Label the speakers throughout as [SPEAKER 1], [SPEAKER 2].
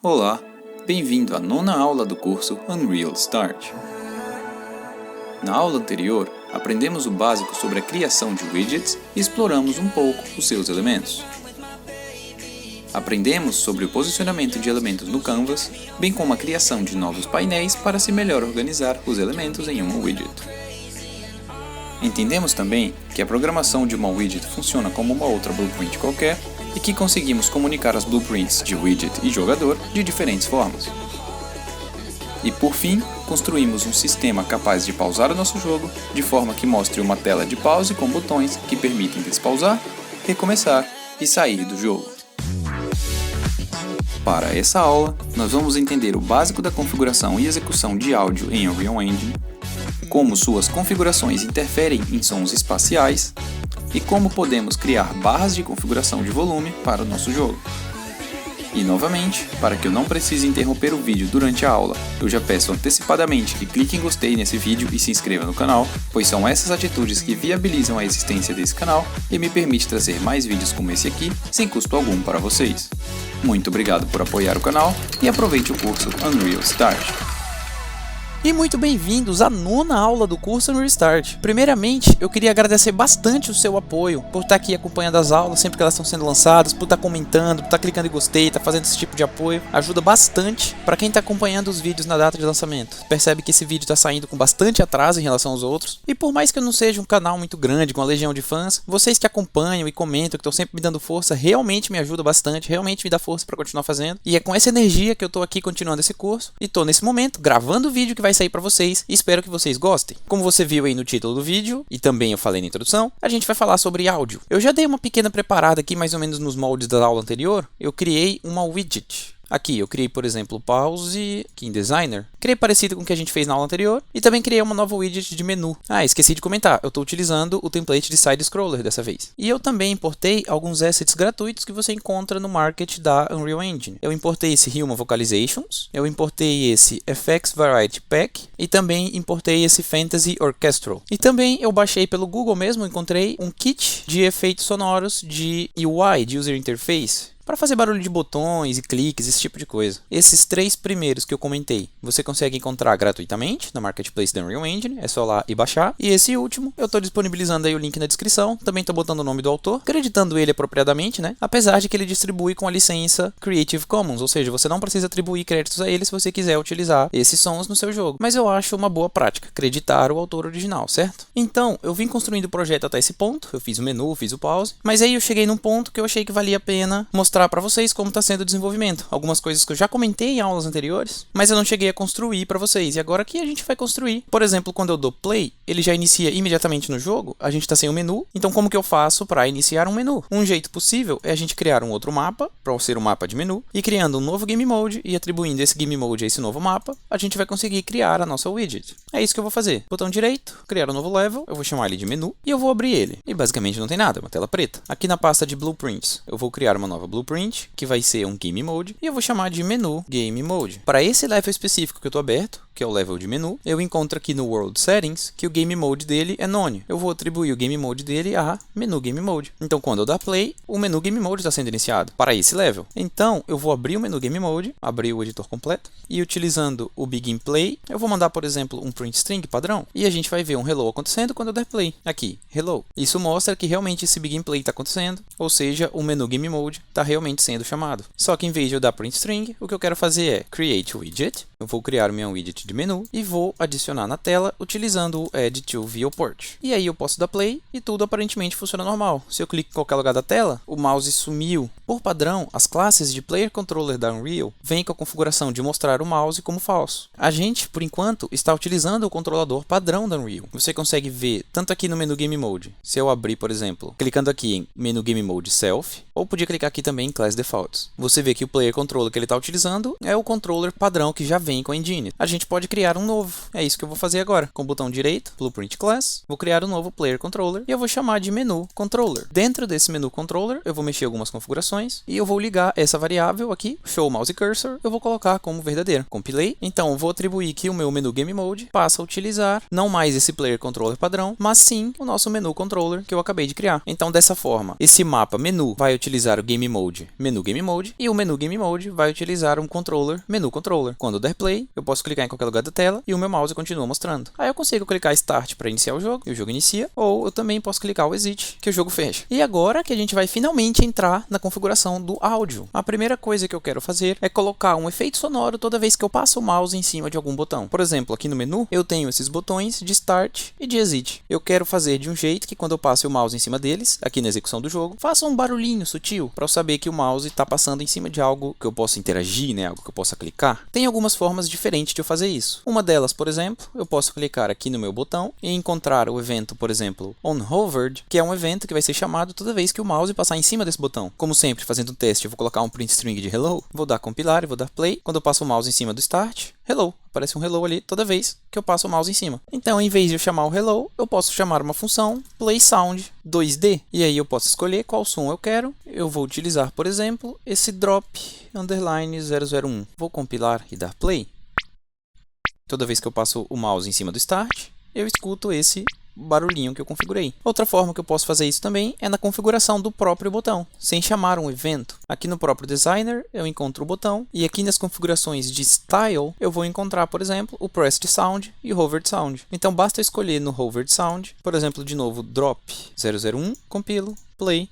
[SPEAKER 1] Olá, bem-vindo à nona aula do curso Unreal Start. Na aula anterior, aprendemos o básico sobre a criação de widgets e exploramos um pouco os seus elementos. Aprendemos sobre o posicionamento de elementos no Canvas, bem como a criação de novos painéis para se melhor organizar os elementos em uma widget. Entendemos também que a programação de uma widget funciona como uma outra blueprint qualquer e que conseguimos comunicar as blueprints de widget e jogador de diferentes formas. E por fim, construímos um sistema capaz de pausar o nosso jogo de forma que mostre uma tela de pause com botões que permitem despausar, recomeçar e sair do jogo. Para essa aula, nós vamos entender o básico da configuração e execução de áudio em Unreal Engine, como suas configurações interferem em sons espaciais e como podemos criar barras de configuração de volume para o nosso jogo. E novamente, para que eu não precise interromper o vídeo durante a aula, eu já peço antecipadamente que clique em gostei nesse vídeo e se inscreva no canal, pois são essas atitudes que viabilizam a existência desse canal e me permite trazer mais vídeos como esse aqui, sem custo algum para vocês. Muito obrigado por apoiar o canal e aproveite o curso Unreal Start.
[SPEAKER 2] E muito bem-vindos à nona aula do curso Unreal Start. Primeiramente, eu queria agradecer bastante o seu apoio por estar aqui acompanhando as aulas sempre que elas estão sendo lançadas, por estar comentando, por estar clicando em gostei, estar fazendo esse tipo de apoio. Ajuda bastante para quem está acompanhando os vídeos na data de lançamento. Percebe que esse vídeo está saindo com bastante atraso em relação aos outros. E por mais que eu não seja um canal muito grande, com uma legião de fãs, vocês que acompanham e comentam, que estão sempre me dando força, realmente me ajuda bastante, realmente me dá força para continuar fazendo. E é com essa energia que eu estou aqui continuando esse curso e estou nesse momento gravando o vídeo que vai sair para vocês e espero que vocês gostem. Como você viu aí no título do vídeo e também eu falei na introdução, a gente vai falar sobre áudio. Eu já dei uma pequena preparada aqui mais ou menos nos moldes da aula anterior. Eu criei uma widget. Aqui eu criei, por exemplo, o Pause aqui em Designer. Criei parecido com o que a gente fez na aula anterior. E também criei uma nova widget de menu. Ah, esqueci de comentar. Eu estou utilizando o template de Side Scroller dessa vez. E eu também importei alguns assets gratuitos que você encontra no market da Unreal Engine. Eu importei esse Human Vocalizations. Eu importei esse FX Variety Pack. E também importei esse Fantasy Orchestral. E também eu baixei pelo Google mesmo, encontrei um kit de efeitos sonoros de UI, de User Interface, para fazer barulho de botões e cliques, esse tipo de coisa. Esses três primeiros que eu comentei, você consegue encontrar gratuitamente na Marketplace da Unreal Engine, é só lá e baixar. E esse último, eu estou disponibilizando aí o link na descrição, também estou botando o nome do autor, acreditando ele apropriadamente, né? Apesar de que ele distribui com a licença Creative Commons, ou seja, você não precisa atribuir créditos a ele se você quiser utilizar esses sons no seu jogo. Mas eu acho uma boa prática, acreditar o autor original, certo? Então, eu vim construindo o projeto até esse ponto, eu fiz o menu, fiz o pause, mas aí eu cheguei num ponto que eu achei que valia a pena mostrar para vocês como está sendo o desenvolvimento. Algumas coisas que eu já comentei em aulas anteriores, mas eu não cheguei a construir para vocês. E agora aqui a gente vai construir. Por exemplo, quando eu dou play, ele já inicia imediatamente no jogo. A gente está sem o menu. Então como que eu faço para iniciar um menu? Um jeito possível é a gente criar um outro mapa, para ser um mapa de menu, e criando um novo Game Mode e atribuindo esse Game Mode a esse novo mapa, a gente vai conseguir criar a nossa widget. É isso que eu vou fazer. Botão direito, criar um novo level, eu vou chamar ele de menu e eu vou abrir ele. E basicamente não tem nada, uma tela preta. Aqui na pasta de Blueprints, eu vou criar uma nova Blueprint, que vai ser um Game Mode, e eu vou chamar de Menu Game Mode. Para esse level específico que eu estou aberto, que é o level de menu, eu encontro aqui no World Settings que o Game Mode dele é None. Eu vou atribuir o Game Mode dele a Menu Game Mode. Então, quando eu dar Play, o Menu Game Mode está sendo iniciado para esse level. Então, eu vou abrir o Menu Game Mode, abrir o editor completo, e utilizando o Begin Play, eu vou mandar, por exemplo, um print string padrão, e a gente vai ver um Hello acontecendo quando eu der Play. Aqui, Hello. Isso mostra que realmente esse Begin Play está acontecendo, ou seja, o Menu Game Mode está realmente sendo chamado. Só que em vez de eu dar print string, o que eu quero fazer é Create Widget. Eu vou criar minha widget de menu e vou adicionar na tela utilizando o Add to Viewport. E aí eu posso dar play e tudo aparentemente funciona normal. Se eu clico em qualquer lugar da tela, o mouse sumiu. Por padrão, as classes de Player Controller da Unreal vêm com a configuração de mostrar o mouse como falso. A gente, por enquanto, está utilizando o controlador padrão da Unreal. Você consegue ver tanto aqui no menu Game Mode. Se eu abrir, por exemplo, clicando aqui em menu Game Mode Self, ou podia clicar aqui também em Class Defaults. Você vê que o Player Controller que ele está utilizando é o controller padrão que já vem com a engine. A gente pode criar um novo. É isso que eu vou fazer agora. Com o botão direito, Blueprint Class, vou criar um novo Player Controller e eu vou chamar de Menu Controller. Dentro desse Menu Controller, eu vou mexer algumas configurações e eu vou ligar essa variável aqui, Show Mouse Cursor, eu vou colocar como verdadeira. Compilei. Então, eu vou atribuir que o meu menu Game Mode passa a utilizar não mais esse Player Controller padrão, mas sim o nosso Menu Controller que eu acabei de criar. Então, dessa forma, esse mapa menu vai utilizar o Game Mode, Menu Game Mode, e o menu Game Mode vai utilizar um controller, Menu Controller. Quando eu der play, eu posso clicar em qualquer lugar da tela e o meu mouse continua mostrando. Aí eu consigo clicar Start para iniciar o jogo, e o jogo inicia, ou eu também posso clicar o Exit, que o jogo fecha. E agora que a gente vai finalmente entrar na configuração do áudio. A primeira coisa que eu quero fazer é colocar um efeito sonoro toda vez que eu passo o mouse em cima de algum botão. Por exemplo, aqui no menu, eu tenho esses botões de Start e de Exit. Eu quero fazer de um jeito que quando eu passo o mouse em cima deles, aqui na execução do jogo, faça um barulhinho sutil para eu saber que o mouse está passando em cima de algo que eu possa interagir, né? Algo que eu possa clicar. Tem algumas formas diferentes de eu fazer isso. Uma delas, por exemplo, eu posso clicar aqui no meu botão e encontrar o evento, por exemplo, onHovered, que é um evento que vai ser chamado toda vez que o mouse passar em cima desse botão. Como sempre, fazendo um teste, eu vou colocar um print string de hello, vou dar compilar e vou dar play. Quando eu passo o mouse em cima do start, hello. Aparece um hello ali toda vez que eu passo o mouse em cima. Então, em vez de eu chamar o hello, eu posso chamar uma função playSound 2D. E aí eu posso escolher qual som eu quero. Eu vou utilizar, por exemplo, esse drop underline 001. Vou compilar e dar play. Toda vez que eu passo o mouse em cima do start, eu escuto esse barulhinho que eu configurei. Outra forma que eu posso fazer isso também é na configuração do próprio botão, sem chamar um evento. Aqui no próprio designer eu encontro o botão e aqui nas configurações de style eu vou encontrar, por exemplo, o pressed sound e o hovered sound. Então basta escolher no hovered sound, por exemplo, de novo drop 001, compilo, play,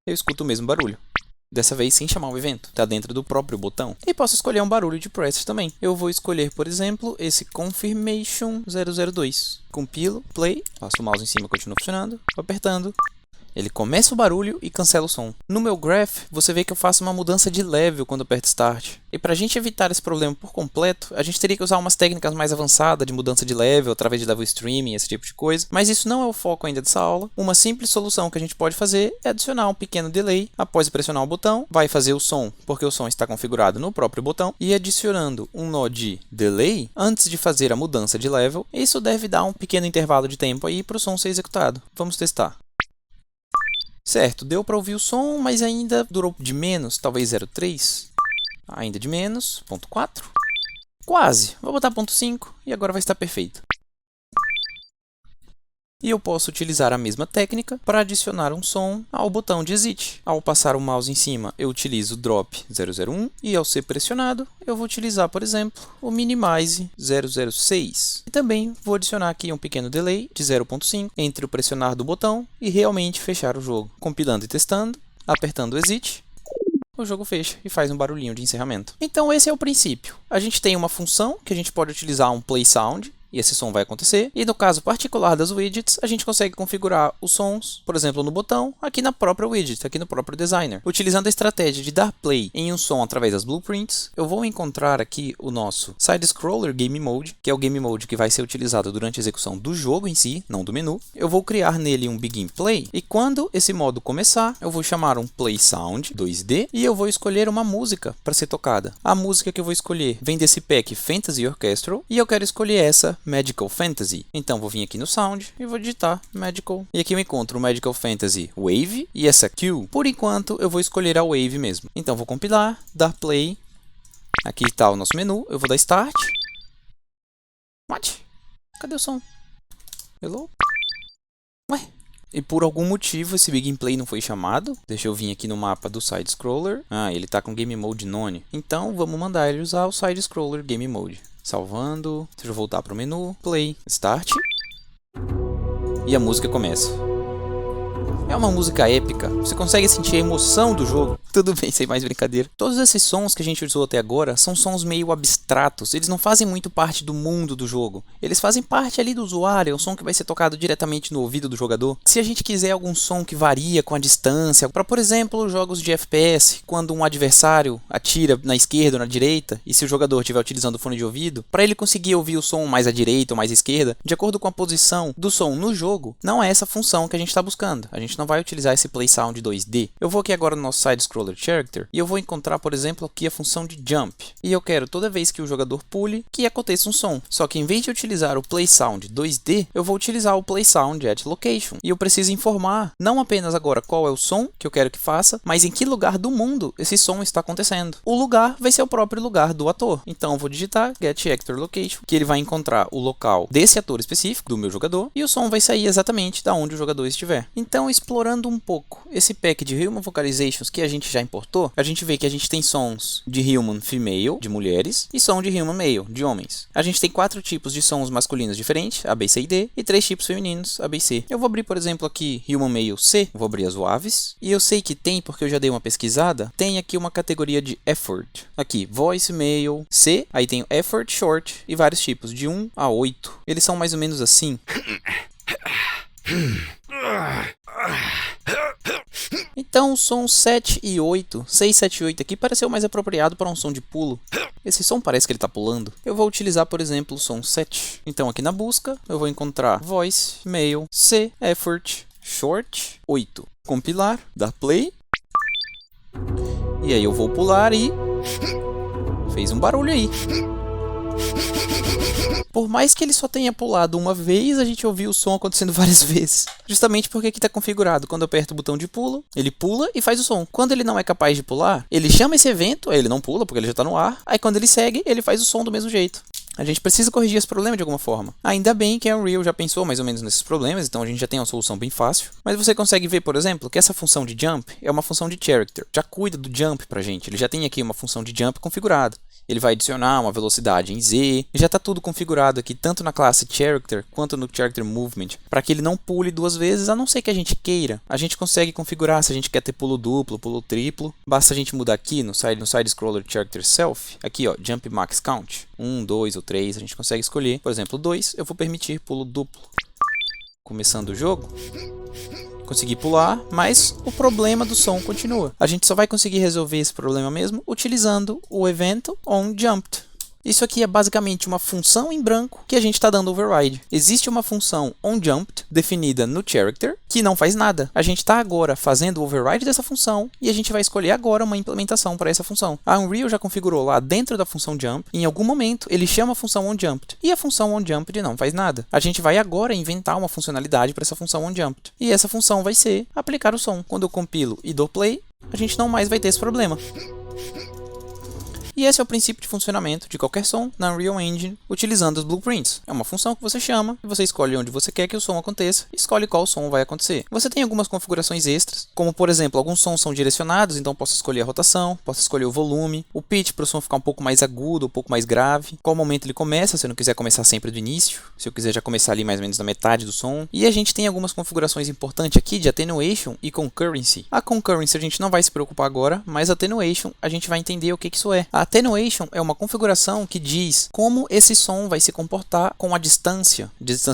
[SPEAKER 2] eu escuto o mesmo barulho. Dessa vez sem chamar o evento, está dentro do próprio botão. E posso escolher um barulho de press também. Eu vou escolher, por exemplo, esse Confirmation 002. Compilo, play, passo o mouse em cima, continua funcionando, vou apertando. Ele começa o barulho e cancela o som. No meu graph, você vê que eu faço uma mudança de level quando eu aperto Start. E para a gente evitar esse problema por completo, a gente teria que usar umas técnicas mais avançadas de mudança de level, através de level streaming, esse tipo de coisa. Mas isso não é o foco ainda dessa aula. Uma simples solução que a gente pode fazer é adicionar um pequeno delay. Após pressionar o botão, vai fazer o som, porque o som está configurado no próprio botão. E adicionando um nó de delay, antes de fazer a mudança de level, isso deve dar um pequeno intervalo de tempo aí para o som ser executado. Vamos testar. Certo, deu para ouvir o som, mas ainda durou de menos, talvez 0,3. Ainda de menos, 0,4. Quase, vou botar 0,5 e agora vai estar perfeito. E eu posso utilizar a mesma técnica para adicionar um som ao botão de Exit. Ao passar o mouse em cima, eu utilizo o Drop 001 e ao ser pressionado, eu vou utilizar, por exemplo, o Minimize 006. E também vou adicionar aqui um pequeno delay de 0,5 entre o pressionar do botão e realmente fechar o jogo. Compilando e testando, apertando Exit, o jogo fecha e faz um barulhinho de encerramento. Então esse é o princípio. A gente tem uma função que a gente pode utilizar um Play Sound, e esse som vai acontecer. E no caso particular das widgets, a gente consegue configurar os sons, por exemplo, no botão, aqui na própria widget, aqui no próprio designer. Utilizando a estratégia de dar play em um som através das blueprints, eu vou encontrar aqui o nosso Side Scroller Game Mode, que é o Game Mode que vai ser utilizado durante a execução do jogo em si, não do menu. Eu vou criar nele um Begin Play, e quando esse modo começar, eu vou chamar um Play Sound 2D, e eu vou escolher uma música para ser tocada. A música que eu vou escolher vem desse pack Fantasy Orchestral, e eu quero escolher essa Magical Fantasy. Então vou vir aqui no Sound e vou digitar Magical. E aqui eu encontro o Magical Fantasy Wave e essa Q. Por enquanto eu vou escolher a Wave mesmo. Então vou compilar, dar Play. Aqui está o nosso menu. Eu vou dar Start. What? Cadê o som? Hello? Ué? E por algum motivo esse Begin Play não foi chamado. Deixa eu vir aqui no mapa do Side Scroller. Ah, ele está com Game Mode None. Então vamos mandar ele usar o Side Scroller Game Mode. Salvando, deixa eu voltar para o menu, Play, Start, e a música começa. É uma música épica, você consegue sentir a emoção do jogo. Tudo bem, sem mais brincadeira. Todos esses sons que a gente usou até agora são sons meio abstratos, eles não fazem muito parte do mundo do jogo. Eles fazem parte ali do usuário, é um som que vai ser tocado diretamente no ouvido do jogador. Se a gente quiser algum som que varia com a distância, para por exemplo, jogos de FPS, quando um adversário atira na esquerda ou na direita, e se o jogador estiver utilizando o fone de ouvido, para ele conseguir ouvir o som mais à direita ou mais à esquerda, de acordo com a posição do som no jogo, não é essa função que a gente está buscando. A gente não vai utilizar esse play sound 2D. Eu vou aqui agora no nosso side scroller character e eu vou encontrar, por exemplo, aqui a função de jump. E eu quero toda vez que o jogador pule que aconteça um som. Só que em vez de utilizar o play sound 2D, eu vou utilizar o play sound at location. E eu preciso informar não apenas agora qual é o som que eu quero que faça, mas em que lugar do mundo esse som está acontecendo. O lugar vai ser o próprio lugar do ator. Então eu vou digitar get actor location, que ele vai encontrar o local desse ator específico, do meu jogador, e o som vai sair exatamente da onde o jogador estiver. Então, explorando um pouco esse pack de Human Vocalizations que a gente já importou, a gente vê que a gente tem sons de Human Female, de mulheres, e som de Human Male, de homens. A gente tem 4 tipos de sons masculinos diferentes, A, B, C e D, e 3 tipos femininos, A, B e C. Eu vou abrir, por exemplo, aqui Human Male C, vou abrir as Waves, e eu sei que tem, porque eu já dei uma pesquisada, tem aqui uma categoria de Effort. Aqui, Voice Male C, aí tem Effort Short e vários tipos, de 1 a 8. Eles são mais ou menos assim. Então o som 7 e 8, 6, 7 e 8 aqui pareceu mais apropriado para um som de pulo. Esse som parece que ele está pulando. Eu vou utilizar, por exemplo, o som 7. Então aqui na busca eu vou encontrar Voice, Male, C, Effort, Short, 8. Compilar, dar play. E aí eu vou pular e... fez um barulho aí. Por mais que ele só tenha pulado uma vez, a gente ouviu o som acontecendo várias vezes. Justamente porque aqui está configurado. Quando eu aperto o botão de pulo, ele pula e faz o som. Quando ele não é capaz de pular, ele chama esse evento, aí ele não pula porque ele já está no ar. Aí quando ele segue, ele faz o som do mesmo jeito. A gente precisa corrigir esse problema de alguma forma. Ainda bem que a Unreal já pensou mais ou menos nesses problemas, então a gente já tem uma solução bem fácil. Mas você consegue ver, por exemplo, que essa função de jump é uma função de character. Já cuida do jump pra gente. Ele já tem aqui uma função de jump configurada. Ele vai adicionar uma velocidade em Z. Já está tudo configurado aqui, tanto na classe Character quanto no Character Movement, para que ele não pule 2 vezes, a não ser que a gente queira. A gente consegue configurar se a gente quer ter pulo duplo, pulo triplo. Basta a gente mudar aqui no side scroller Character Self, aqui ó, Jump Max Count, 1, 2 ou 3, a gente consegue escolher. Por exemplo, 2, eu vou permitir pulo duplo. Começando o jogo, consegui pular, mas o problema do som continua. A gente só vai conseguir resolver esse problema mesmo utilizando o evento onJumped. Isso aqui é basicamente uma função em branco que a gente está dando override. Existe uma função onJumped definida no character que não faz nada. A gente está agora fazendo o override dessa função e a gente vai escolher agora uma implementação para essa função. A Unreal já configurou lá dentro da função jump. Em algum momento ele chama a função onJumped e a função onJumped não faz nada. A gente vai agora inventar uma funcionalidade para essa função onJumped. E essa função vai ser aplicar o som. Quando eu compilo e dou play, a gente não mais vai ter esse problema. E esse é o princípio de funcionamento de qualquer som na Unreal Engine utilizando os blueprints. É uma função que você chama e você escolhe onde você quer que o som aconteça e escolhe qual som vai acontecer. Você tem algumas configurações extras, como por exemplo, alguns sons são direcionados, então posso escolher a rotação, posso escolher o volume, o pitch para o som ficar um pouco mais agudo, um pouco mais grave, qual momento ele começa, se eu não quiser começar sempre do início, se eu quiser já começar ali mais ou menos na metade do som. E a gente tem algumas configurações importantes aqui de attenuation e concurrency. A concurrency a gente não vai se preocupar agora, mas attenuation a gente vai entender o que isso é. A attenuation é uma configuração que diz como esse som vai se comportar com a distância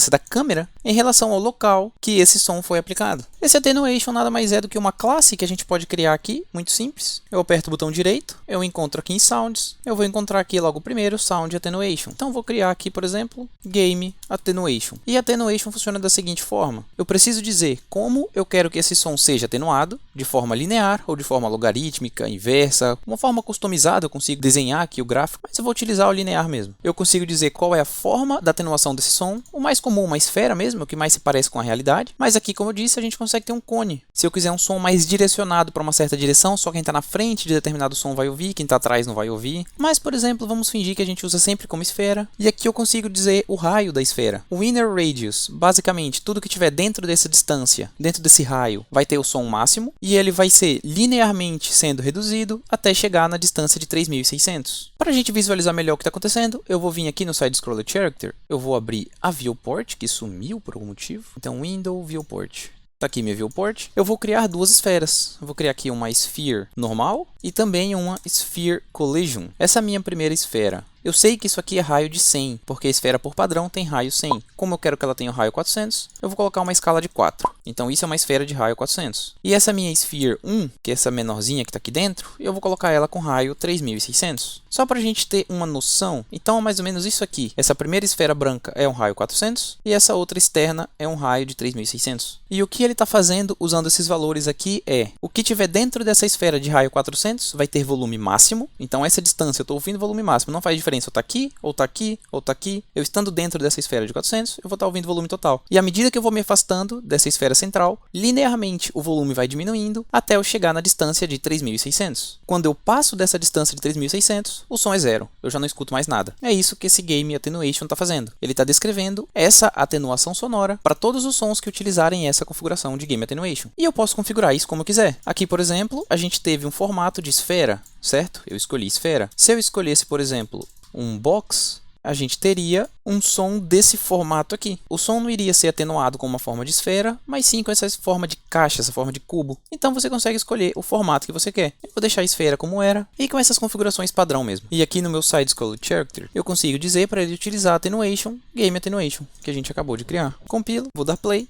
[SPEAKER 2] da câmera em relação ao local que esse som foi aplicado. Esse attenuation nada mais é do que uma classe que a gente pode criar aqui, muito simples. Eu aperto o botão direito, eu encontro aqui em Sounds, eu vou encontrar aqui logo primeiro Sound Attenuation. Então vou criar aqui, por exemplo, Game Attenuation. E Attenuation funciona da seguinte forma. Eu preciso dizer como eu quero que esse som seja atenuado, de forma linear ou de forma logarítmica, inversa, uma forma customizada, eu consigo desenhar aqui o gráfico, mas eu vou utilizar o linear mesmo. Eu consigo dizer qual é a forma da atenuação desse som, o mais comum, uma esfera mesmo, o que mais se parece com a realidade, mas aqui, como eu disse, a gente consegue ter um cone. Se eu quiser um som mais direcionado para uma certa direção, só quem está na frente de determinado som vai ouvir, quem está atrás não vai ouvir. Mas, por exemplo, vamos fingir que a gente usa sempre como esfera, e aqui eu consigo dizer o raio da esfera. O inner radius, basicamente, tudo que tiver dentro dessa distância, dentro desse raio, vai ter o som máximo, e ele vai ser linearmente sendo reduzido até chegar na distância de 3600. Para a gente visualizar melhor o que está acontecendo, eu vou vir aqui no Side Scroller Character, eu vou abrir a Viewport, que sumiu por algum motivo. Então, Window, Viewport. Está aqui minha Viewport. Eu vou criar duas esferas. Eu vou criar aqui uma Sphere normal e também uma Sphere Collision. Essa é a minha primeira esfera. Eu sei que isso aqui é raio de 100, porque a esfera por padrão tem raio 100. Como eu quero que ela tenha o raio 400, eu vou colocar uma escala de 4. Então isso é uma esfera de raio 400. E essa minha Sphere 1, que é essa menorzinha que está aqui dentro, eu vou colocar ela com raio 3600. Só para a gente ter uma noção, então é mais ou menos isso aqui. Essa primeira esfera branca é um raio 400 e essa outra externa é um raio de 3600. E o que ele está fazendo usando esses valores aqui é, o que tiver dentro dessa esfera de raio 400 vai ter volume máximo. Então essa distância eu estou ouvindo volume máximo, não faz diferença eu estar aqui, ou estar aqui, ou estar aqui. Eu estando dentro dessa esfera de 400, eu vou estar ouvindo volume total. E à medida que eu vou me afastando dessa esfera central, linearmente o volume vai diminuindo até eu chegar na distância de 3600. Quando eu passo dessa distância de 3600, o som é zero. Eu já não escuto mais nada. É isso que esse Game Attenuation está fazendo. Ele está descrevendo essa atenuação sonora para todos os sons que utilizarem essa configuração de Game Attenuation. E eu posso configurar isso como eu quiser. Aqui, por exemplo, a gente teve um formato de esfera, certo? Eu escolhi esfera. Se eu escolhesse, por exemplo, um box, a gente teria um som desse formato aqui. O som não iria ser atenuado com uma forma de esfera, mas sim com essa forma de caixa, essa forma de cubo. Então você consegue escolher o formato que você quer. Eu vou deixar a esfera como era e com essas configurações padrão mesmo. E aqui no meu Side Scroll Character, eu consigo dizer para ele utilizar Attenuation, Game Attenuation, que a gente acabou de criar. Compilo, vou dar play.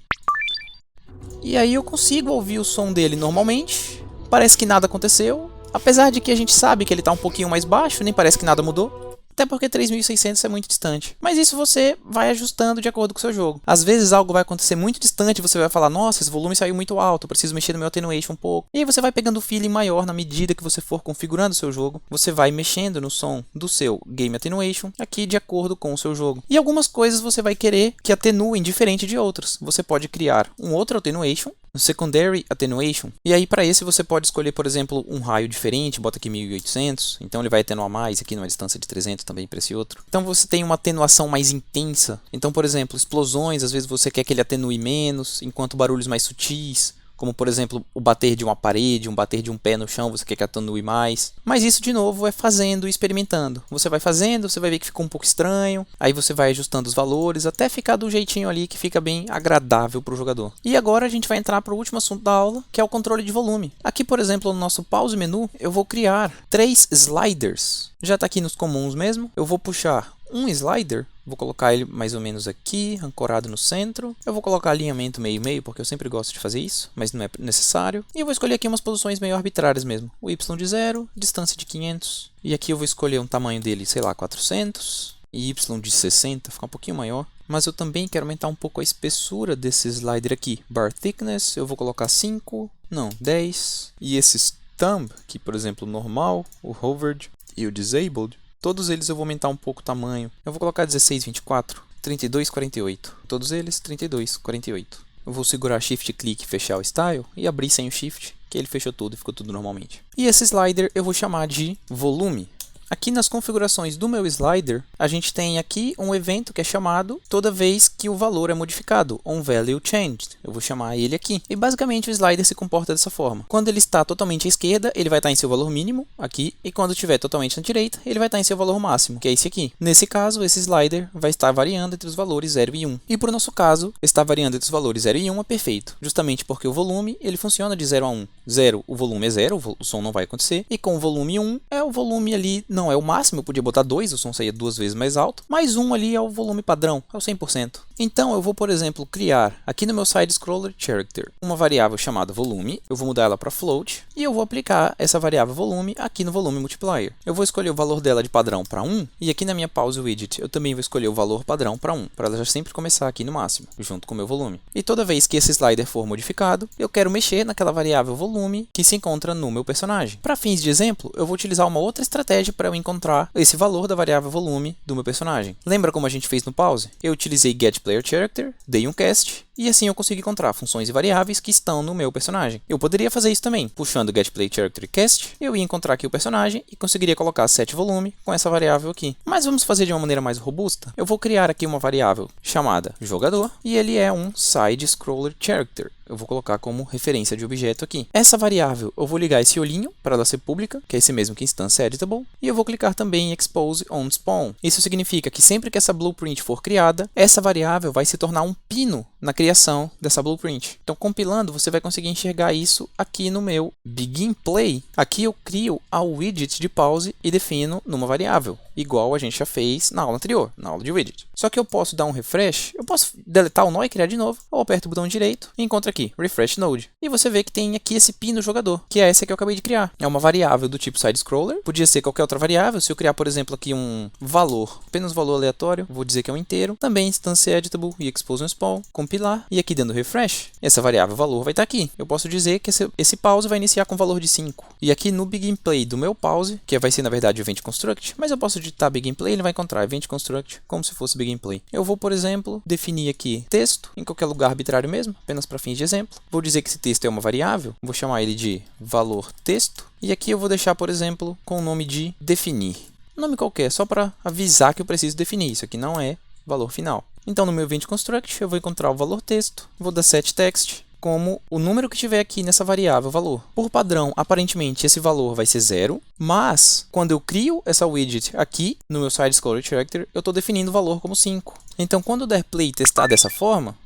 [SPEAKER 2] E aí eu consigo ouvir o som dele normalmente. Parece que nada aconteceu. Apesar de que a gente sabe que ele está um pouquinho mais baixo, nem parece que nada mudou. Até porque 3600 é muito distante. Mas isso você vai ajustando de acordo com o seu jogo. Às vezes algo vai acontecer muito distante e você vai falar, nossa, esse volume saiu muito alto, preciso mexer no meu attenuation um pouco. E aí você vai pegando o feeling maior na medida que você for configurando o seu jogo. Você vai mexendo no som do seu Game Attenuation aqui de acordo com o seu jogo. E algumas coisas você vai querer que atenuem diferente de outras. Você pode criar um outro attenuation, um Secondary Attenuation. E aí para esse você pode escolher, por exemplo, um raio diferente, bota aqui 1800, então ele vai atenuar mais aqui numa distância de 300 também para esse outro. Então você tem uma atenuação mais intensa. Então, por exemplo, explosões, às vezes você quer que ele atenue menos, enquanto barulhos mais sutis, como por exemplo o bater de uma parede, um bater de um pé no chão, você quer que atenue mais. Mas isso de novo é fazendo e experimentando. Você vai fazendo, você vai ver que ficou um pouco estranho, aí você vai ajustando os valores até ficar do jeitinho ali que fica bem agradável para o jogador. E agora a gente vai entrar para o último assunto da aula, que é o controle de volume. Aqui, por exemplo, no nosso pause menu, eu vou criar 3 sliders. Já está aqui nos comuns mesmo. Eu vou puxar um slider, vou colocar ele mais ou menos aqui, ancorado no centro. Eu vou colocar alinhamento meio-meio, porque eu sempre gosto de fazer isso, mas não é necessário. E eu vou escolher aqui umas posições meio arbitrárias mesmo. O Y de 0, distância de 500. E aqui eu vou escolher um tamanho dele, sei lá, 400. E Y de 60, ficar um pouquinho maior. Mas eu também quero aumentar um pouco a espessura desse slider aqui. Bar thickness, eu vou colocar 5, não, 10. E esses thumb, que por exemplo, o normal, o hovered e o disabled, todos eles eu vou aumentar um pouco o tamanho. Eu vou colocar 16, 24, 32, 48. Todos eles 32, 48. Eu vou segurar Shift Click e fechar o Style e abrir sem o Shift, que ele fechou tudo e ficou tudo normalmente. E esse slider eu vou chamar de volume. Aqui nas configurações do meu slider, a gente tem aqui um evento que é chamado toda vez que o valor é modificado, onValue changed. Eu vou chamar ele aqui. E basicamente o slider se comporta dessa forma. Quando ele está totalmente à esquerda, ele vai estar em seu valor mínimo, aqui. E quando estiver totalmente à direita, ele vai estar em seu valor máximo, que é esse aqui. Nesse caso, esse slider vai estar variando entre os valores 0 e 1. E para o nosso caso, estar variando entre os valores 0 e 1 é perfeito. Justamente porque o volume, ele funciona de 0 a 1. 0, o volume é 0, o som não vai acontecer. E com o volume 1, é o volume ali, não é o máximo, eu podia botar 2, o som saía 2 vezes mais alto, mais 1 ali é o volume padrão, é o 100%. Então eu vou, por exemplo, criar aqui no meu Side Scroller Character uma variável chamada volume, eu vou mudar ela para float e eu vou aplicar essa variável volume aqui no volume multiplier. Eu vou escolher o valor dela de padrão para 1 e aqui na minha pause widget eu também vou escolher o valor padrão para 1, para ela já sempre começar aqui no máximo, junto com o meu volume. E toda vez que esse slider for modificado, eu quero mexer naquela variável volume que se encontra no meu personagem. Para fins de exemplo, eu vou utilizar uma outra estratégia para eu encontrar esse valor da variável volume do meu personagem. Lembra como a gente fez no pause? Eu utilizei getPlayerCharacter, dei um cast e assim eu consigo encontrar funções e variáveis que estão no meu personagem. Eu poderia fazer isso também, puxando getPlayerCharacter e cast, eu ia encontrar aqui o personagem e conseguiria colocar setVolume com essa variável aqui. Mas vamos fazer de uma maneira mais robusta. Eu vou criar aqui uma variável chamada jogador e ele é um Side Scroller Character. Eu vou colocar como referência de objeto aqui. Essa variável, eu vou ligar esse olhinho para ela ser pública, que é esse mesmo que instância editable, e eu vou clicar também em Expose on Spawn. Isso significa que sempre que essa blueprint for criada, essa variável vai se tornar um pino na criação dessa blueprint. Então, compilando, você vai conseguir enxergar isso aqui no meu Begin Play. Aqui eu crio a widget de pause e defino numa variável. igual a gente já fez na aula anterior, na aula de widget. Só que eu posso dar um refresh, eu posso deletar o nó e criar de novo, ou aperto o botão direito e encontro aqui, Refresh Node. E você vê que tem aqui esse pi no jogador, que é essa que eu acabei de criar. É uma variável do tipo side-scroller, podia ser qualquer outra variável. Se eu criar, por exemplo, aqui um valor, apenas um valor aleatório, vou dizer que é um inteiro, também instance editable e expose on spawn, compilar, e aqui dando refresh, essa variável valor vai estar aqui. Eu posso dizer que esse pause vai iniciar com valor de 5. E aqui no BeginPlay do meu pause, que vai ser na verdade o event construct, mas eu posso digitar BeginPlay, ele vai encontrar event construct como se fosse BeginPlay. Eu vou, por exemplo, definir aqui texto em qualquer lugar arbitrário mesmo, apenas para fins de exemplo. Vou dizer que esse texto é uma variável, vou chamar ele de valor texto, e aqui eu vou deixar, por exemplo, com o nome de definir. Um nome qualquer, só para avisar que eu preciso definir. Isso aqui não é valor final. Então, no meu event construct, eu vou encontrar o valor texto, vou dar setText como o número que tiver aqui nessa variável valor. Por padrão, aparentemente, esse valor vai ser 0, mas quando eu crio essa widget aqui no meu side-scroller character, eu estou definindo o valor como 5. Então, quando eu der play e testar dessa forma,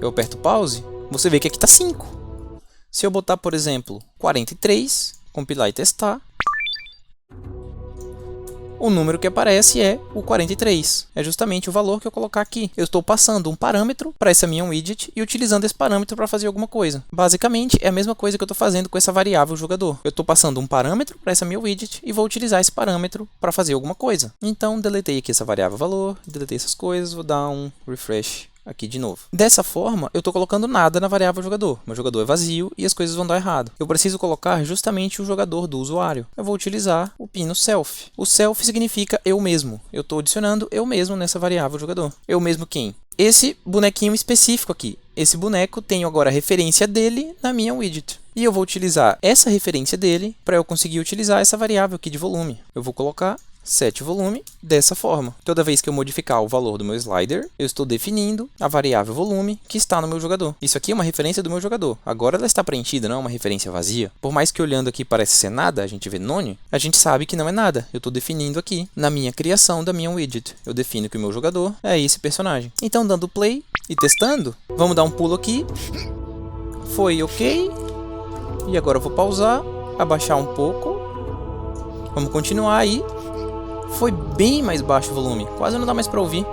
[SPEAKER 2] eu aperto pause, você vê que aqui está 5. Se eu botar, por exemplo, 43, compilar e testar, o número que aparece é o 43. É justamente o valor que eu colocar aqui. Eu estou passando um parâmetro para essa minha widget e utilizando esse parâmetro para fazer alguma coisa. Basicamente, é a mesma coisa que eu estou fazendo com essa variável jogador. Eu estou passando um parâmetro para essa minha widget e vou utilizar esse parâmetro para fazer alguma coisa. Então, deletei aqui essa variável valor, deletei essas coisas, vou dar um refresh aqui de novo. Dessa forma, eu estou colocando nada na variável jogador. Meu jogador é vazio e as coisas vão dar errado. Eu preciso colocar justamente o jogador do usuário. Eu vou utilizar o pino self. O self significa eu mesmo. Eu estou adicionando eu mesmo nessa variável jogador. Eu mesmo quem? Esse bonequinho específico aqui. Esse boneco tenho agora a referência dele na minha widget. E eu vou utilizar essa referência dele para eu conseguir utilizar essa variável aqui de volume. Eu vou colocar setVolume dessa forma. Toda vez que eu modificar o valor do meu slider, eu estou definindo a variável volume que está no meu jogador. Isso aqui é uma referência do meu jogador. Agora ela está preenchida, não é uma referência vazia. Por mais que olhando aqui pareça ser nada, a gente vê none, a gente sabe que não é nada. Eu estou definindo aqui na minha criação da minha widget. Eu defino que o meu jogador é esse personagem. Então, dando play e testando, vamos dar um pulo aqui. Foi ok. E agora eu vou pausar, abaixar um pouco. Vamos continuar aí. Foi bem mais baixo o volume, quase não dá mais para ouvir.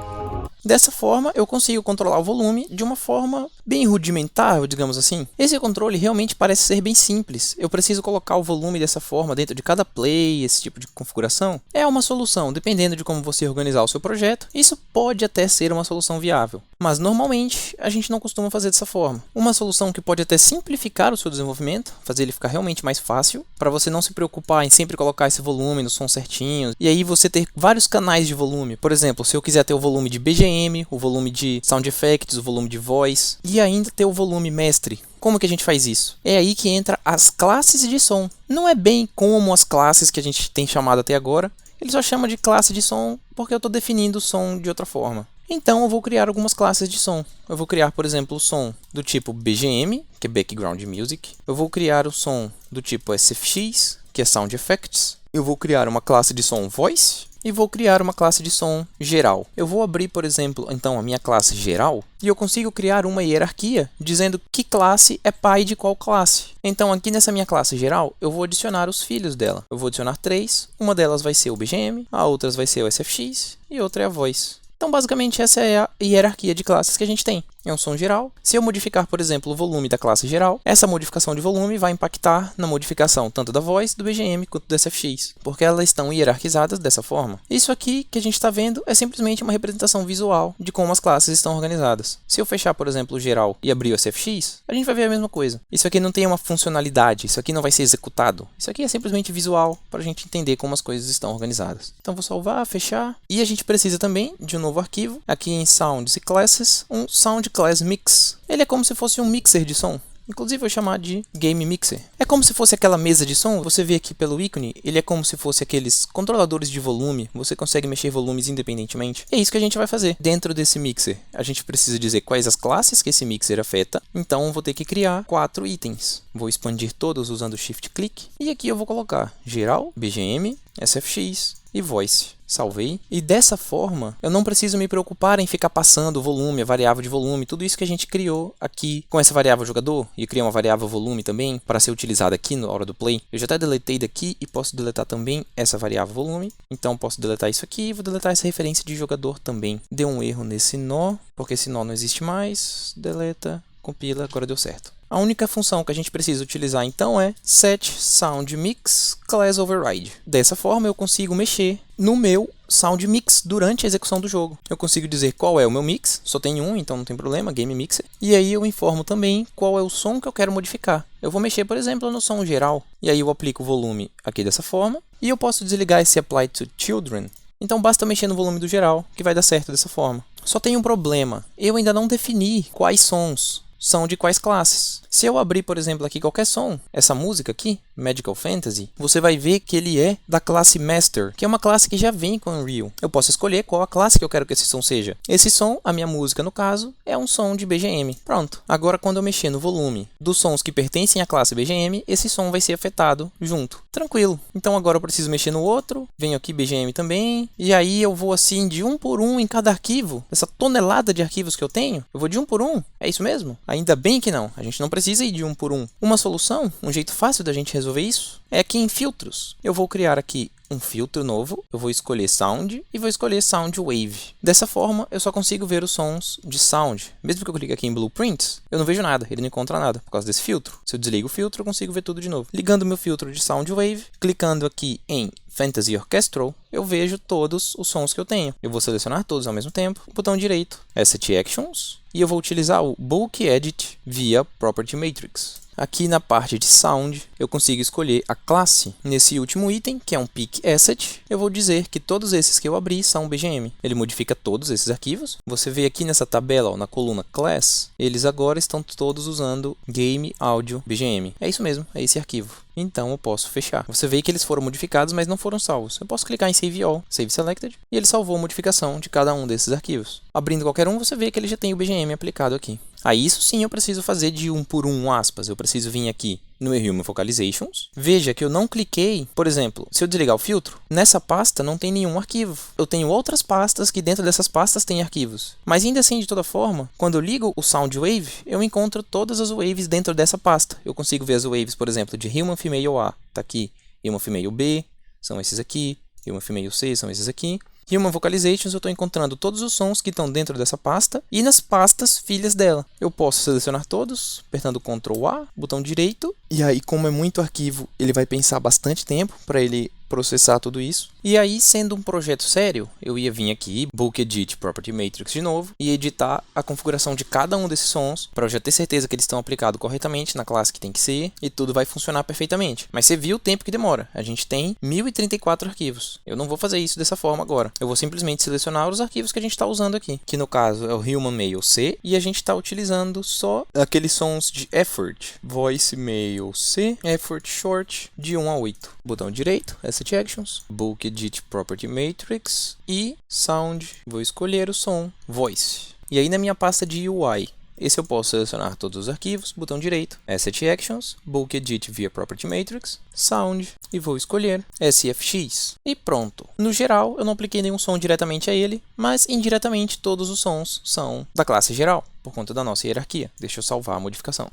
[SPEAKER 2] Dessa forma, eu consigo controlar o volume de uma forma bem rudimentar, digamos assim. Esse controle realmente parece ser bem simples. Eu preciso colocar o volume dessa forma dentro de cada play, esse tipo de configuração. É uma solução, dependendo de como você organizar o seu projeto. Isso pode até ser uma solução viável. Mas normalmente, a gente não costuma fazer dessa forma. Uma solução que pode até simplificar o seu desenvolvimento, fazer ele ficar realmente mais fácil, para você não se preocupar em sempre colocar esse volume no som certinho. E aí você ter vários canais de volume. Por exemplo, se eu quiser ter o volume de BGM, o volume de Sound Effects, o volume de Voice e ainda ter o volume mestre. Como que a gente faz isso? É aí que entra as classes de som. Não é bem como as classes que a gente tem chamado até agora. Ele só chama de classe de som porque eu estou definindo o som de outra forma. Então eu vou criar algumas classes de som. Eu vou criar, por exemplo, o som do tipo BGM, que é Background Music. Eu vou criar o som do tipo SFX, que é Sound Effects. Eu vou criar uma classe de som Voice. E vou criar uma classe de som geral. Eu vou abrir, por exemplo, então a minha classe geral e eu consigo criar uma hierarquia dizendo que classe é pai de qual classe. Então aqui nessa minha classe geral, eu vou adicionar os filhos dela. Eu vou adicionar 3, uma delas vai ser o BGM, a outra vai ser o SFX e outra é a Voice. Então, basicamente, essa é a hierarquia de classes que a gente tem. É um som geral. Se eu modificar, por exemplo, o volume da classe geral, essa modificação de volume vai impactar na modificação tanto da voz, do BGM, quanto do SFX, porque elas estão hierarquizadas dessa forma. Isso aqui que a gente está vendo é simplesmente uma representação visual de como as classes estão organizadas. Se eu fechar, por exemplo, o geral e abrir o SFX, a gente vai ver a mesma coisa. Isso aqui não tem uma funcionalidade, isso aqui não vai ser executado. Isso aqui é simplesmente visual para a gente entender como as coisas estão organizadas. Então, vou salvar, fechar. E a gente precisa também de um novo arquivo, aqui em Sounds e Classes, um Sound Class Mix. Ele é como se fosse um mixer de som. Inclusive, eu vou chamar de Game Mixer. É como se fosse aquela mesa de som. Você vê aqui pelo ícone, ele é como se fosse aqueles controladores de volume. Você consegue mexer volumes independentemente. É isso que a gente vai fazer. Dentro desse mixer, a gente precisa dizer quais as classes que esse mixer afeta. Então, vou ter que criar 4 itens. Vou expandir todos usando Shift Click. E aqui eu vou colocar geral, BGM, SFX e voice. Salvei. E dessa forma, eu não preciso me preocupar em ficar passando o volume, a variável de volume, tudo isso que a gente criou aqui com essa variável jogador, e criei uma variável volume também para ser utilizada aqui na hora do play. Eu já até deletei daqui e posso deletar também essa variável volume. Então posso deletar isso aqui e vou deletar essa referência de jogador também. Deu um erro nesse nó, porque esse nó não existe mais. Deleta, compila, agora deu certo. A única função que a gente precisa utilizar então é set sound mix class override. Dessa forma eu consigo mexer no meu sound mix durante a execução do jogo. Eu consigo dizer qual é o meu mix, só tem um, então não tem problema, game mixer. E aí eu informo também qual é o som que eu quero modificar. Eu vou mexer, por exemplo, no som geral. E aí eu aplico o volume aqui dessa forma. E eu posso desligar esse apply to children. Então basta mexer no volume do geral, que vai dar certo dessa forma. Só tem um problema, eu ainda não defini quais sons são de quais classes. Se eu abrir, por exemplo, aqui qualquer som, essa música aqui, Magical Fantasy, você vai ver que ele é da classe Master, que é uma classe que já vem com Unreal. Eu posso escolher qual a classe que eu quero que esse som seja. Esse som, a minha música no caso, é um som de BGM. Pronto. Agora quando eu mexer no volume dos sons que pertencem à classe BGM, esse som vai ser afetado junto. Tranquilo. Então agora eu preciso mexer no outro, venho aqui BGM também, e aí eu vou assim de um por um em cada arquivo, essa tonelada de arquivos que eu tenho, eu vou de um por um. É isso mesmo? Ainda bem que não, a gente não precisa ir de um por um. Uma solução, um jeito fácil da gente resolver isso, é aqui em filtros. Eu vou criar aqui um filtro novo, eu vou escolher Sound e vou escolher Sound Wave. Dessa forma, eu só consigo ver os sons de Sound. Mesmo que eu clique aqui em Blueprints, eu não vejo nada, ele não encontra nada por causa desse filtro. Se eu desligo o filtro, eu consigo ver tudo de novo. Ligando o meu filtro de Sound Wave, clicando aqui em Fantasy Orchestral, eu vejo todos os sons que eu tenho. Eu vou selecionar todos ao mesmo tempo, botão direito, Asset Actions, e eu vou utilizar o Bulk Edit via Property Matrix. Aqui na parte de Sound, eu consigo escolher a classe. Nesse último item, que é um Pick Asset, eu vou dizer que todos esses que eu abri são BGM. Ele modifica todos esses arquivos. Você vê aqui nessa tabela, ó, na coluna Class, eles agora estão todos usando Game Audio BGM. É isso mesmo, é esse arquivo. Então eu posso fechar. Você vê que eles foram modificados, mas não foram salvos. Eu posso clicar em Save All, Save Selected, e ele salvou a modificação de cada um desses arquivos. Abrindo qualquer um, você vê que ele já tem o BGM aplicado aqui. Aí isso sim eu preciso fazer de um por um, aspas. Eu preciso vir aqui no Human Vocalizations. Veja que eu não cliquei, por exemplo, se eu desligar o filtro, nessa pasta não tem nenhum arquivo. Eu tenho outras pastas que dentro dessas pastas tem arquivos. Mas ainda assim, de toda forma, quando eu ligo o Sound Wave, eu encontro todas as waves dentro dessa pasta. Eu consigo ver as waves, por exemplo, de Human Female A. Tá aqui Human Female B, são esses aqui. Human Female C, são esses aqui. Human Vocalizations, eu estou encontrando todos os sons que estão dentro dessa pasta e nas pastas filhas dela. Eu posso selecionar todos, apertando Ctrl A, botão direito. E aí, como é muito arquivo, ele vai pensar bastante tempo para ele processar tudo isso. E aí, sendo um projeto sério, eu ia vir aqui, Bulk Edit Property Matrix de novo, e editar a configuração de cada um desses sons, para eu já ter certeza que eles estão aplicados corretamente na classe que tem que ser, e tudo vai funcionar perfeitamente. Mas você viu o tempo que demora. A gente tem 1034 arquivos. Eu não vou fazer isso dessa forma agora. Eu vou simplesmente selecionar os arquivos que a gente está usando aqui, que no caso é o Human Male C, e a gente está utilizando só aqueles sons de Effort, Voice Male C, Effort Short, de 1 a 8. Botão direito, Asset Actions, Bulk Edit Property Matrix e Sound. Vou escolher o som Voice. E aí na minha pasta de UI, esse eu posso selecionar todos os arquivos, botão direito, Asset Actions, Bulk Edit via Property Matrix, Sound, e vou escolher SFX. E pronto. No geral, eu não apliquei nenhum som diretamente a ele, mas indiretamente todos os sons são da classe geral, por conta da nossa hierarquia. Deixa eu salvar a modificação.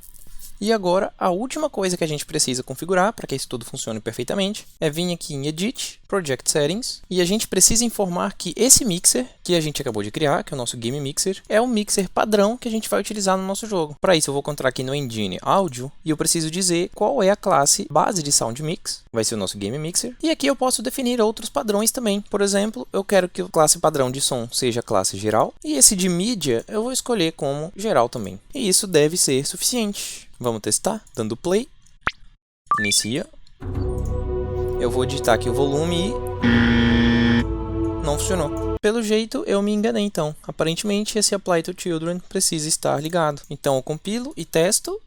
[SPEAKER 2] E agora, a última coisa que a gente precisa configurar para que isso tudo funcione perfeitamente é vir aqui em Edit, Project Settings, e a gente precisa informar que esse mixer que a gente acabou de criar, que é o nosso Game Mixer, é o mixer padrão que a gente vai utilizar no nosso jogo. Para isso eu vou encontrar aqui no Engine Audio e eu preciso dizer qual é a classe base de Sound Mix, vai ser o nosso Game Mixer, e aqui eu posso definir outros padrões também. Por exemplo, eu quero que a classe padrão de som seja a classe geral, e esse de mídia eu vou escolher como geral também. E isso deve ser suficiente. Vamos testar, dando play, inicia, eu vou digitar aqui o volume e não funcionou. Pelo jeito eu me enganei então, aparentemente esse Apply to Children precisa estar ligado. Então eu compilo e testo,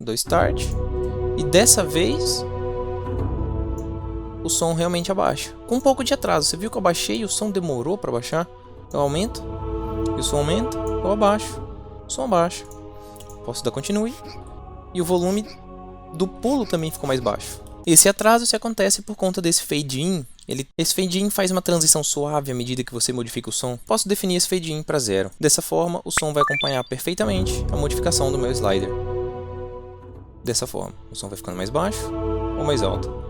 [SPEAKER 2] dou Start, e dessa vez o som realmente abaixa. Com um pouco de atraso, você viu que eu abaixei e o som demorou para baixar? Eu aumento, e o som aumenta, eu abaixo, o som abaixa. Posso dar continue. E o volume do pulo também ficou mais baixo. Esse atraso se acontece por conta desse fade-in. Esse fade-in faz uma transição suave à medida que você modifica o som. Posso definir esse fade-in para 0. Dessa forma, o som vai acompanhar perfeitamente a modificação do meu slider. Dessa forma, o som vai ficando mais baixo ou mais alto.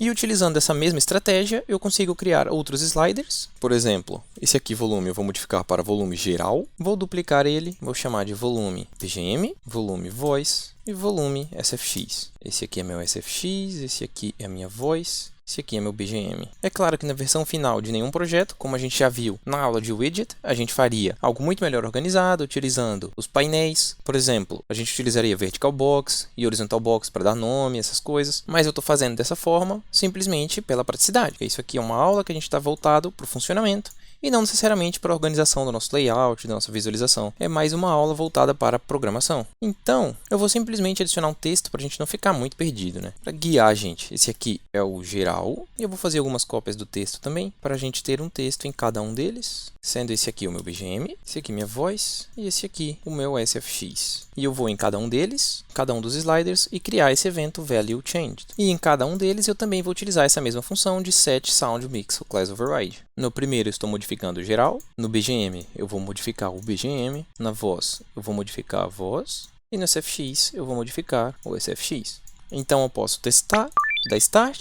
[SPEAKER 2] E utilizando essa mesma estratégia, eu consigo criar outros sliders. Por exemplo, esse aqui volume eu vou modificar para volume geral. Vou duplicar ele, vou chamar de volume BGM, volume voice e volume SFX. Esse aqui é meu SFX, esse aqui é a minha voice. Esse aqui é meu BGM. É claro que na versão final de nenhum projeto, como a gente já viu na aula de widget, a gente faria algo muito melhor organizado, utilizando os painéis. Por exemplo, a gente utilizaria Vertical Box e Horizontal Box para dar nome, essas coisas. Mas eu estou fazendo dessa forma, simplesmente pela praticidade. Isso aqui é uma aula que a gente está voltado para o funcionamento e não necessariamente para a organização do nosso layout, da nossa visualização. É mais uma aula voltada para a programação. Então, eu vou simplesmente adicionar um texto para a gente não ficar muito perdido, né? Para guiar a gente. Esse aqui é o geral. E eu vou fazer algumas cópias do texto também, para a gente ter um texto em cada um deles. Sendo esse aqui o meu BGM, esse aqui minha voice e esse aqui o meu SFX. E eu vou em cada um deles, cada um dos sliders, e criar esse evento Value Changed. E em cada um deles eu também vou utilizar essa mesma função de Set Sound Mix ou Class Override. No primeiro eu estou modificando o geral, no BGM eu vou modificar o BGM, na voz eu vou modificar a voz, e no SFX eu vou modificar o SFX. Então eu posso testar, dar Start,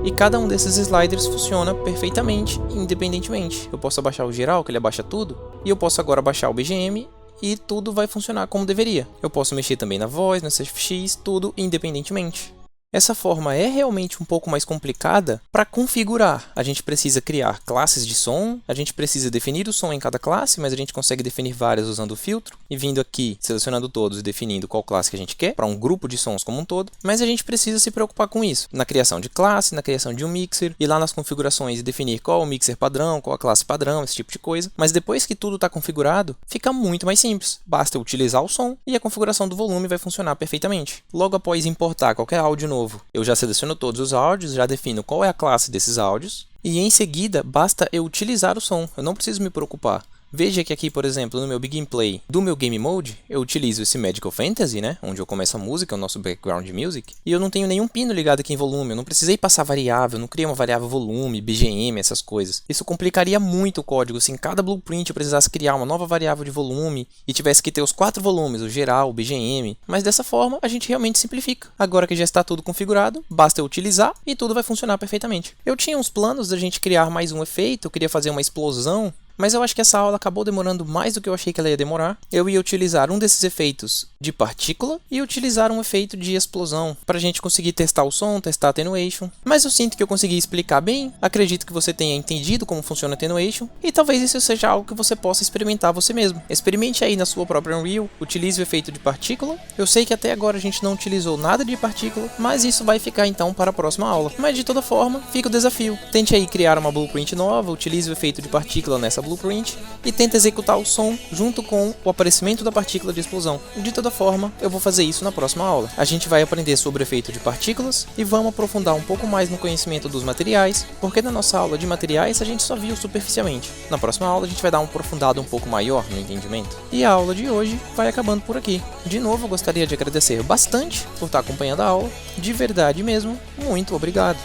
[SPEAKER 2] e cada um desses sliders funciona perfeitamente, independentemente. Eu posso abaixar o geral, que ele abaixa tudo, e eu posso agora abaixar o BGM, e tudo vai funcionar como deveria. Eu posso mexer também na voz, no SFX, tudo independentemente. Essa forma é realmente um pouco mais complicada para configurar. A gente precisa criar classes de som, a gente precisa definir o som em cada classe, mas a gente consegue definir várias usando o filtro, e vindo aqui, selecionando todos e definindo qual classe que a gente quer, para um grupo de sons como um todo, mas a gente precisa se preocupar com isso, na criação de classe, na criação de um mixer, e lá nas configurações definir qual é o mixer padrão, qual a classe padrão, esse tipo de coisa. Mas depois que tudo está configurado, fica muito mais simples. Basta utilizar o som e a configuração do volume vai funcionar perfeitamente. Logo após importar qualquer áudio novo, eu já seleciono todos os áudios, já defino qual é a classe desses áudios e em seguida basta eu utilizar o som, eu não preciso me preocupar. Veja que aqui, por exemplo, no meu Begin Play do meu Game Mode, eu utilizo esse Magical Fantasy, né? Onde eu começo a música, o nosso Background Music. E eu não tenho nenhum pino ligado aqui em volume, eu não precisei passar variável, não criei uma variável volume, BGM, essas coisas. Isso complicaria muito o código se em cada blueprint eu precisasse criar uma nova variável de volume e tivesse que ter os 4 volumes, o geral, o BGM. Mas dessa forma a gente realmente simplifica. Agora que já está tudo configurado, basta eu utilizar e tudo vai funcionar perfeitamente. Eu tinha uns planos da gente criar mais um efeito, eu queria fazer uma explosão, mas eu acho que essa aula acabou demorando mais do que eu achei que ela ia demorar. Eu ia utilizar um desses efeitos de partícula e utilizar um efeito de explosão para a gente conseguir testar o som, testar a attenuation. Mas eu sinto que eu consegui explicar bem, acredito que você tenha entendido como funciona a attenuation e talvez isso seja algo que você possa experimentar você mesmo. Experimente aí na sua própria Unreal, utilize o efeito de partícula. Eu sei que até agora a gente não utilizou nada de partícula, mas isso vai ficar então para a próxima aula. Mas de toda forma, fica o desafio. Tente aí criar uma blueprint nova, utilize o efeito de partícula nessa blueprint e tenta executar o som junto com o aparecimento da partícula de explosão. De toda forma, eu vou fazer isso na próxima aula. A gente vai aprender sobre o efeito de partículas e vamos aprofundar um pouco mais no conhecimento dos materiais, porque na nossa aula de materiais a gente só viu superficialmente. Na próxima aula a gente vai dar um aprofundado um pouco maior no entendimento. E a aula de hoje vai acabando por aqui. De novo, eu gostaria de agradecer bastante por estar acompanhando a aula. De verdade mesmo, muito obrigado.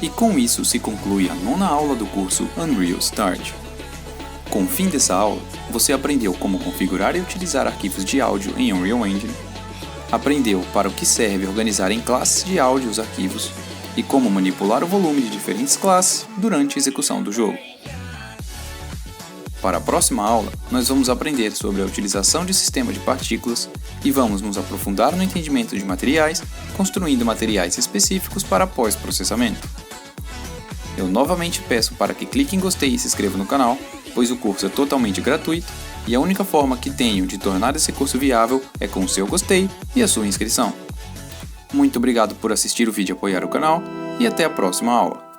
[SPEAKER 1] E com isso se conclui a 9ª aula do curso Unreal Start. Com o fim dessa aula, você aprendeu como configurar e utilizar arquivos de áudio em Unreal Engine, aprendeu para o que serve organizar em classes de áudio os arquivos e como manipular o volume de diferentes classes durante a execução do jogo. Para a próxima aula, nós vamos aprender sobre a utilização de sistema de partículas e vamos nos aprofundar no entendimento de materiais, construindo materiais específicos para pós-processamento. Eu novamente peço para que clique em gostei e se inscreva no canal, pois o curso é totalmente gratuito e a única forma que tenho de tornar esse curso viável é com o seu gostei e a sua inscrição. Muito obrigado por assistir o vídeo e apoiar o canal, e até a próxima aula.